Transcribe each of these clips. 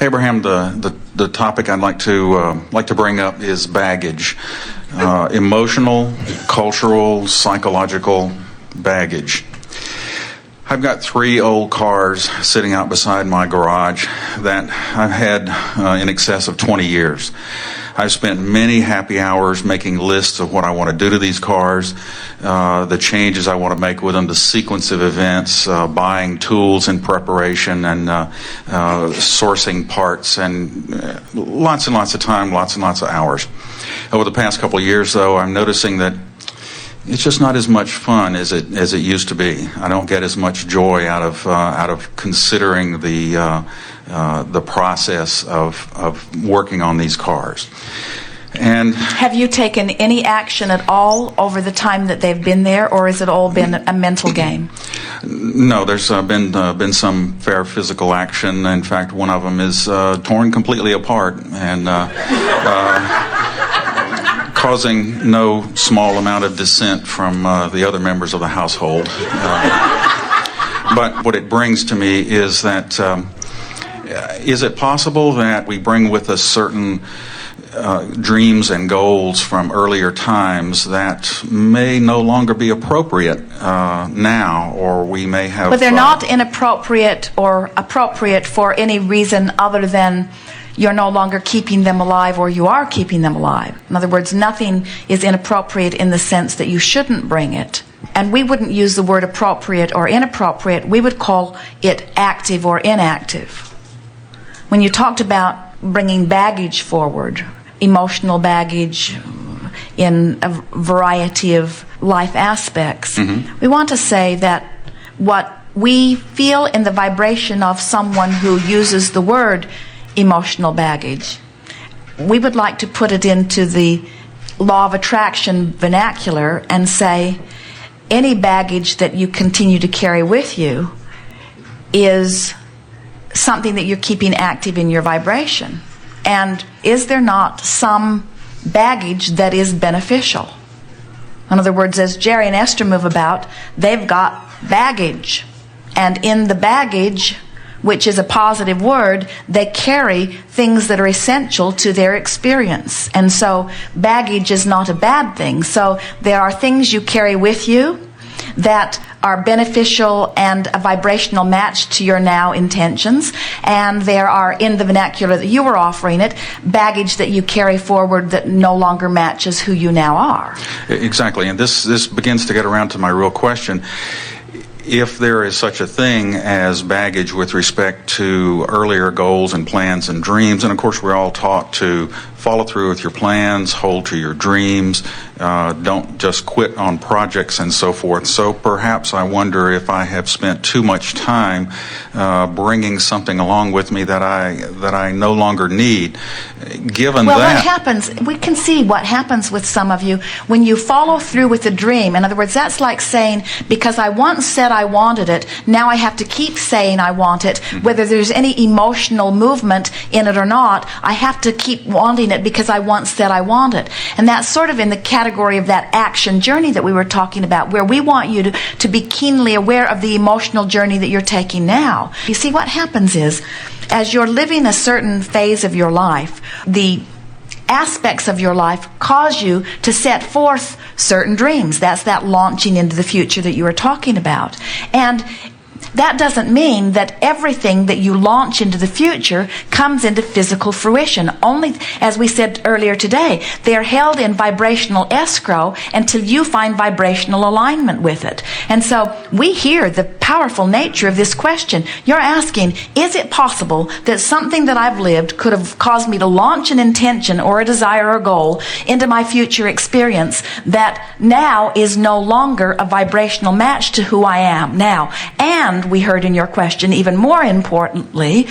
Abraham, the topic I'd like to bring up is baggage, emotional, cultural, psychological baggage. I've got 3 old cars sitting out beside my garage that I've had in excess of 20 years. I've spent many happy hours making lists of what I want to do to these cars, the changes I want to make with them, the sequence of events, buying tools in preparation, and sourcing parts, and lots of time, lots and lots of hours. Over the past couple of years, though, I'm noticing that it's just not as much fun as it used to be. I don't get as much joy out of considering the process of working on these cars. And have you taken any action at all over the time that they've been there, or has it all been a mental game? No, there's been some fair physical action. In fact, one of them is torn completely apart and causing no small amount of dissent from the other members of the household. But what it brings to me is that is it possible that we bring with us certain dreams and goals from earlier times that may no longer be appropriate now, or we may have... But they're not inappropriate or appropriate for any reason other than you're no longer keeping them alive, or you are keeping them alive. In other words, nothing is inappropriate in the sense that you shouldn't bring it. And we wouldn't use the word appropriate or inappropriate. We would call it active or inactive. When you talked about bringing baggage forward, emotional baggage in a variety of life aspects, we want to say that what we feel in the vibration of someone who uses the word emotional baggage, we would like to put it into the law of attraction vernacular and say any baggage that you continue to carry with you is something that you're keeping active in your vibration. And is there not some baggage that is beneficial? In other words, as Jerry and Esther move about, they've got baggage. And in the baggage, which is a positive word, they carry things that are essential to their experience. And so baggage is not a bad thing. So there are things you carry with you that are beneficial and a vibrational match to your now intentions, and there are, in the vernacular that you were offering it, baggage that you carry forward that no longer matches who you now are. Exactly, and this begins to get around to my real question. If there is such a thing as baggage with respect to earlier goals and plans and dreams, and of course we're all taught to follow through with your plans, hold to your dreams, don't just quit on projects and so forth. So perhaps I wonder if I have spent too much time bringing something along with me that I no longer need. Given well, that... what happens, we can see what happens with some of you when you follow through with a dream. In other words, that's like saying, because I once said I wanted it, now I have to keep saying I want it. Whether there's any emotional movement in it or not, I have to keep wanting it because I once said I want it. And that's sort of in the category of that action journey that we were talking about, where we want you to be keenly aware of the emotional journey that you're taking now. You see, what happens is, as you're living a certain phase of your life, the aspects of your life cause you to set forth certain dreams. That's that launching into the future that you were talking about. And that doesn't mean that everything that you launch into the future comes into physical fruition. Only, as we said earlier today, they are held in vibrational escrow until you find vibrational alignment with it. And so we hear the powerful nature of this question. You're asking, is it possible that something that I've lived could have caused me to launch an intention or a desire or goal into my future experience that now is no longer a vibrational match to who I am now? And we heard in your question, even more importantly,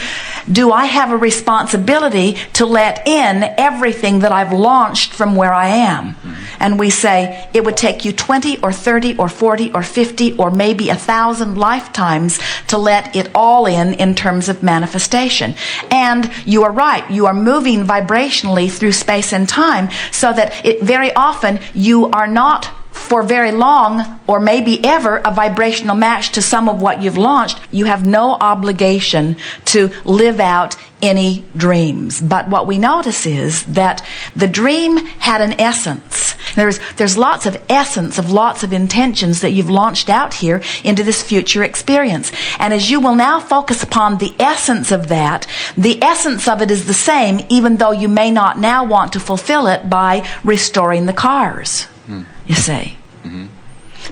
do I have a responsibility to let in everything that I've launched from where I am? And we say it would take you 20 or 30 or 40 or 50 or maybe 1,000 lifetimes to let it all in terms of manifestation. And you are right, you are moving vibrationally through space and time, so that very often you are not for very long or maybe ever a vibrational match to some of what you've launched, you have no obligation to live out any dreams. But what we notice is that the dream had an essence. There's lots of essence of lots of intentions that you've launched out here into this future experience. And as you will now focus upon the essence of that, the essence of it is the same, even though you may not now want to fulfill it by restoring the cars. You see.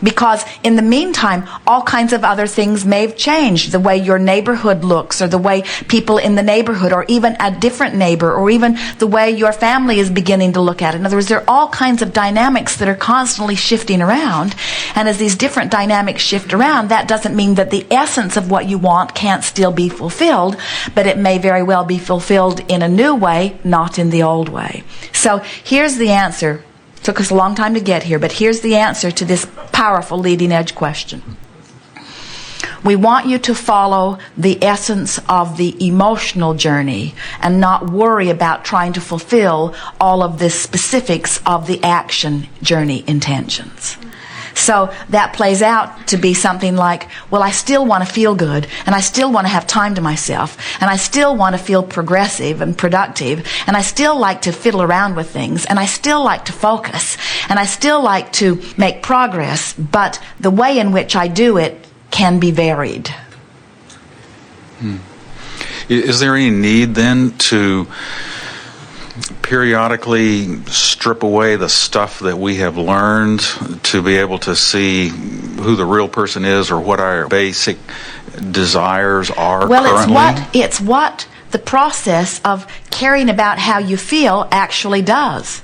Because in the meantime, all kinds of other things may have changed. The way your neighborhood looks, or the way people in the neighborhood, or even a different neighbor, or even the way your family is beginning to look at it. In other words, there are all kinds of dynamics that are constantly shifting around. And as these different dynamics shift around, that doesn't mean that the essence of what you want can't still be fulfilled, but it may very well be fulfilled in a new way, not in the old way. So here's the answer. Took us a long time to get here, but here's the answer to this powerful leading edge question. We want you to follow the essence of the emotional journey and not worry about trying to fulfill all of the specifics of the action journey intentions. So that plays out to be something like, well, I still want to feel good, and I still want to have time to myself, and I still want to feel progressive and productive, and I still like to fiddle around with things, and I still like to focus, and I still like to make progress, but the way in which I do it can be varied. Is there any need then to periodically strip away the stuff that we have learned to be able to see who the real person is, or what our basic desires are currently? Well, it's what the process of caring about how you feel actually does.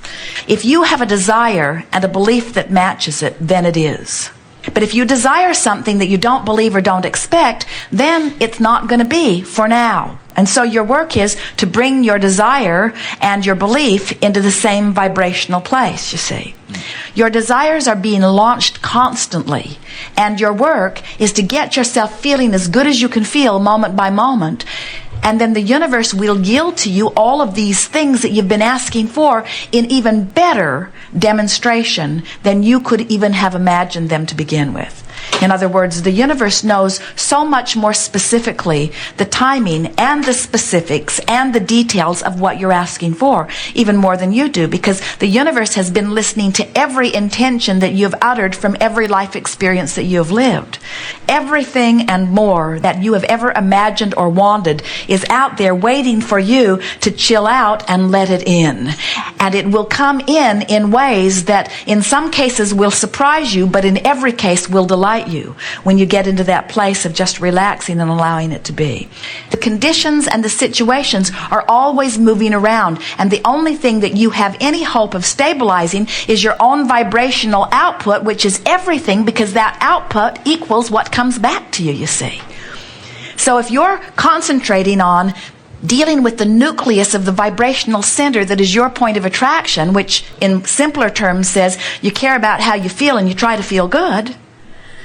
If you have a desire and a belief that matches it, then it is. But if you desire something that you don't believe or don't expect, then it's not going to be for now. And so your work is to bring your desire and your belief into the same vibrational place, you see. Your desires are being launched constantly. And your work is to get yourself feeling as good as you can feel moment by moment. And then the universe will yield to you all of these things that you've been asking for in even better demonstration than you could even have imagined them to begin with. In other words, the universe knows so much more specifically the timing and the specifics and the details of what you're asking for, even more than you do, because the universe has been listening to every intention that you've uttered from every life experience that you have lived. Everything and more that you have ever imagined or wanted is out there waiting for you to chill out and let it in. And it will come in ways that in some cases will surprise you, but in every case will delight you when you get into that place of just relaxing and allowing it to be. The conditions and the situations are always moving around, and the only thing that you have any hope of stabilizing is your own vibrational output, which is everything, because that output equals what comes back to you, you see. So if you're concentrating on dealing with the nucleus of the vibrational center that is your point of attraction, which in simpler terms says you care about how you feel and you try to feel good,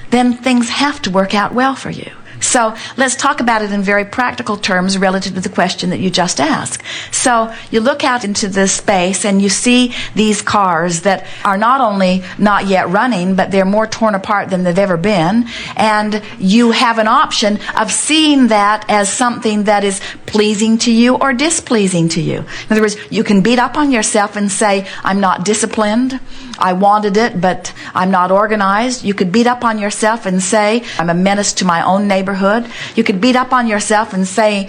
then things have to work out well for you. So let's talk about it in very practical terms relative to the question that you just asked. So you look out into this space and you see these cars that are not only not yet running, but they're more torn apart than they've ever been. And you have an option of seeing that as something that is pleasing to you or displeasing to you. In other words, you can beat up on yourself and say, I'm not disciplined. I wanted it, but I'm not organized. You could beat up on yourself and say, I'm a menace to my own neighborhood. You could beat up on yourself and say,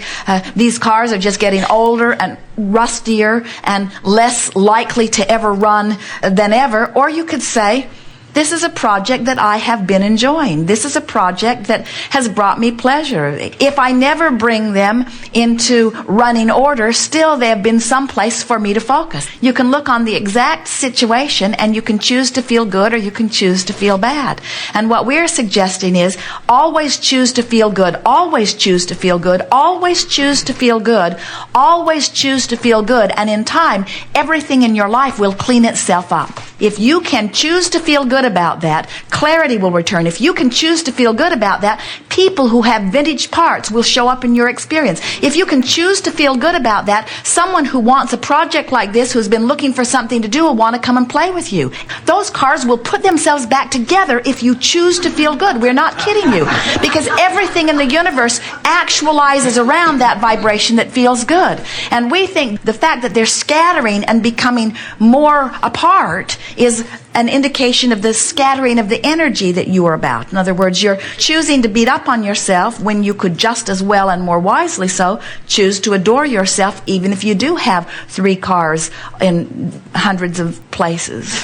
these cars are just getting older and rustier and less likely to ever run than ever. Or you could say, this is a project that I have been enjoying. This is a project that has brought me pleasure. If I never bring them into running order, still they have been someplace for me to focus. You can look on the exact situation and you can choose to feel good or you can choose to feel bad. And what we're suggesting is always choose to feel good, always choose to feel good, always choose to feel good, always choose to feel good. And in time, everything in your life will clean itself up. If you can choose to feel good about that, clarity will return. If you can choose to feel good about that, people who have vintage parts will show up in your experience. If you can choose to feel good about that, someone who wants a project like this, who's been looking for something to do, will want to come and play with you. Those cars will put themselves back together if you choose to feel good. We're not kidding you. Because everything in the universe actualizes around that vibration that feels good. And we think the fact that they're scattering and becoming more apart is an indication of the scattering of the energy that you are about. In other words, you're choosing to beat up on yourself when you could just as well and more wisely so choose to adore yourself, even if you do have 3 cars in hundreds of places.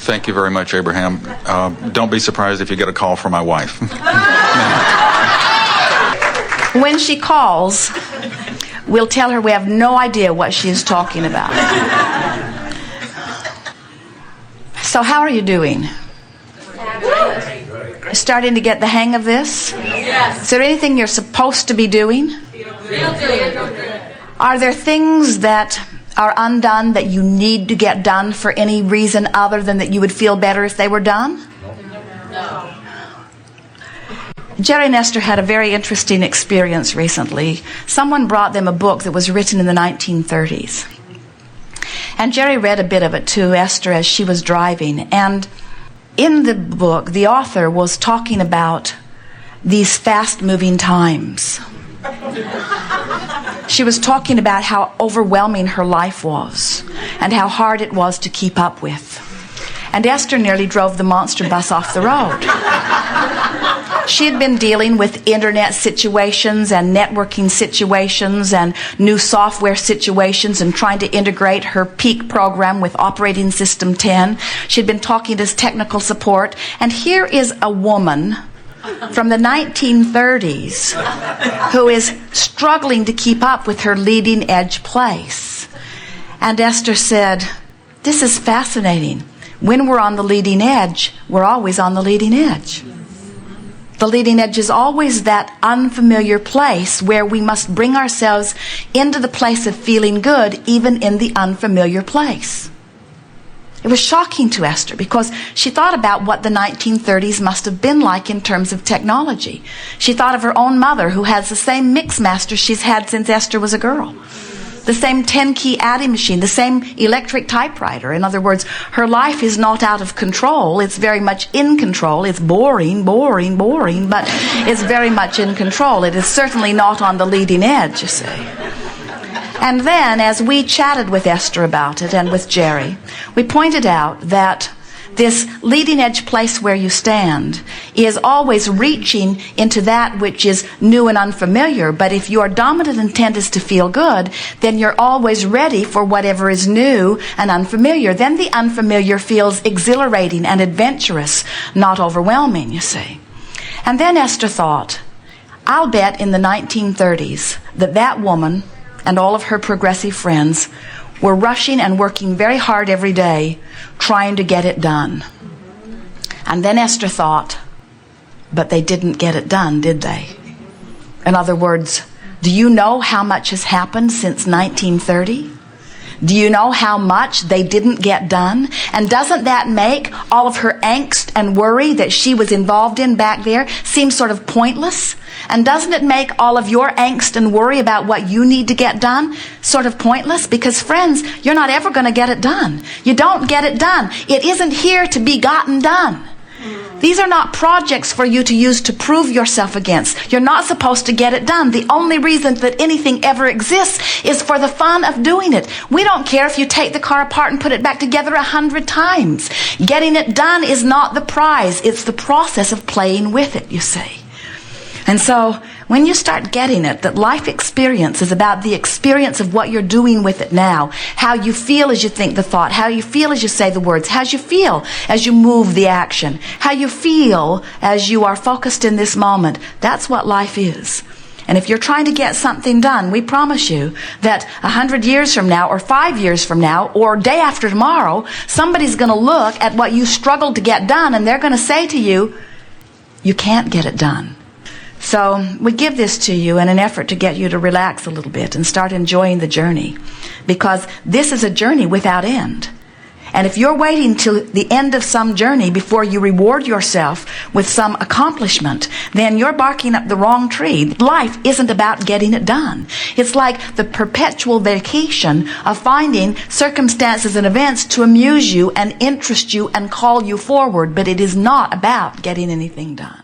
Thank you very much, Abraham. Don't be surprised if you get a call from my wife. When she calls, we'll tell her we have no idea what she is talking about. So how are you doing? Starting to get the hang of this? Yes. Is there anything you're supposed to be doing? Are there things that are undone that you need to get done for any reason other than that you would feel better if they were done? No. Jerry and Esther had a very interesting experience recently. Someone brought them a book that was written in the 1930s. And Jerry read a bit of it to Esther as she was driving. And in the book, the author was talking about these fast-moving times. She was talking about how overwhelming her life was and how hard it was to keep up with. And Esther nearly drove the monster bus off the road. She had been dealing with internet situations and networking situations and new software situations and trying to integrate her peak program with operating system 10. She'd been talking to technical support. And here is a woman from the 1930s who is struggling to keep up with her leading edge place. And Esther said, "This is fascinating. When we're on the leading edge, we're always on the leading edge. The leading edge is always that unfamiliar place where we must bring ourselves into the place of feeling good, even in the unfamiliar place." It was shocking to Esther because she thought about what the 1930s must have been like in terms of technology. She thought of her own mother, who has the same mixmaster she's had since Esther was a girl. The same 10-key adding machine, the same electric typewriter. In other words, her life is not out of control. It's very much in control. It's boring, but it's very much in control. It is certainly not on the leading edge, you see. And then, as we chatted with Esther about it and with Jerry, we pointed out that this leading edge place where you stand is always reaching into that which is new and unfamiliar. But if your dominant intent is to feel good, then you're always ready for whatever is new and unfamiliar. Then the unfamiliar feels exhilarating and adventurous, not overwhelming, you see. And then Esther thought, I'll bet in the 1930s that woman and all of her progressive friends were rushing and working very hard every day trying to get it done. And then Esther thought, but they didn't get it done, did they? In other words, do you know how much has happened since 1930? Do you know how much they didn't get done? And doesn't that make all of her angst and worry that she was involved in back there seem sort of pointless? And doesn't it make all of your angst and worry about what you need to get done sort of pointless? Because, friends, you're not ever going to get it done. You don't get it done. It isn't here to be gotten done. These are not projects for you to use to prove yourself against. You're not supposed to get it done. The only reason that anything ever exists is for the fun of doing it. We don't care if you take the car apart and put it back together 100 times. Getting it done is not the prize. It's the process of playing with it, you see. And so, when you start getting it, that life experience is about the experience of what you're doing with it now, how you feel as you think the thought, how you feel as you say the words, how you feel as you move the action, how you feel as you are focused in this moment. That's what life is. And if you're trying to get something done, we promise you that 100 years from now, or 5 years from now, or day after tomorrow, somebody's going to look at what you struggled to get done, and they're going to say to you, you can't get it done. So we give this to you in an effort to get you to relax a little bit and start enjoying the journey, because this is a journey without end. And if you're waiting till the end of some journey before you reward yourself with some accomplishment, then you're barking up the wrong tree. Life isn't about getting it done. It's like the perpetual vacation of finding circumstances and events to amuse you and interest you and call you forward, but it is not about getting anything done.